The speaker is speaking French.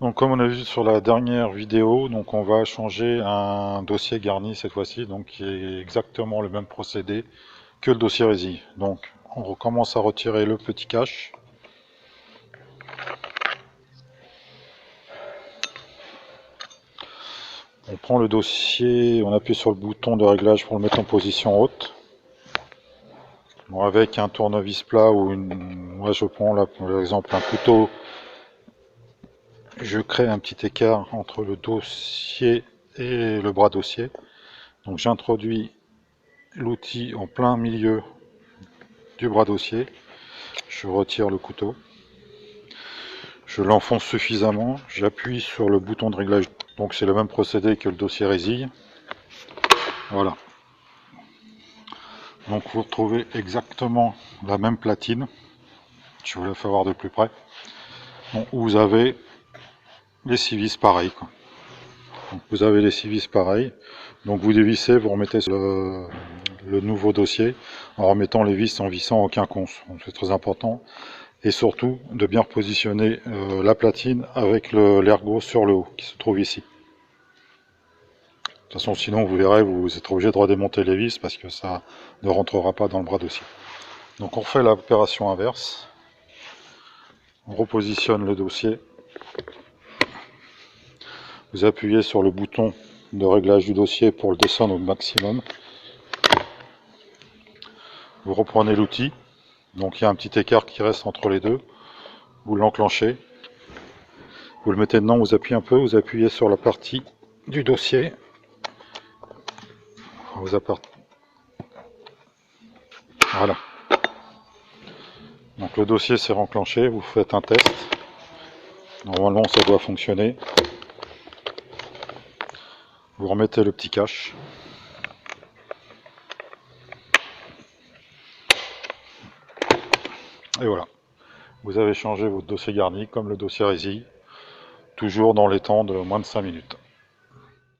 Donc comme on a vu sur la dernière vidéo, donc on va changer un dossier garni cette fois-ci, donc qui est exactement le même procédé que le dossier résille. Donc on recommence à retirer le petit cache. On prend le dossier, on appuie sur le bouton de réglage pour le mettre en position haute. Bon, avec un tournevis plat ou une... Moi je prends là par exemple un couteau. Je crée un petit écart entre le dossier et le bras dossier. Donc j'introduis l'outil en plein milieu du bras dossier. Je retire le couteau. Je l'enfonce suffisamment. J'appuie sur le bouton de réglage. Donc c'est le même procédé que le dossier résille. Voilà. Donc vous retrouvez exactement la même platine. Je vous la fais voir de plus près. Donc, vous avez les 6 vis pareils. Donc, vous avez les 6 vis pareils. Donc vous dévissez, vous remettez le nouveau dossier en remettant les vis en vissant aucun conce. C'est très important. Et surtout de bien repositionner la platine avec l'ergot sur le haut qui se trouve ici. De toute façon, sinon vous verrez, vous êtes obligé de redémonter les vis parce que ça ne rentrera pas dans le bras dossier. Donc on fait l'opération inverse. On repositionne le dossier. Vous appuyez sur le bouton de réglage du dossier pour le descendre au maximum. Vous reprenez l'outil. Donc il y a un petit écart qui reste entre les deux. Vous l'enclenchez. Vous le mettez dedans, vous appuyez un peu, vous appuyez sur la partie du dossier. Voilà. Donc le dossier s'est renclenché, vous faites un test. Normalement ça doit fonctionner. Vous remettez le petit cache. Et voilà. Vous avez changé votre dossier garni comme le dossier résille. Toujours dans les temps de moins de 5 minutes.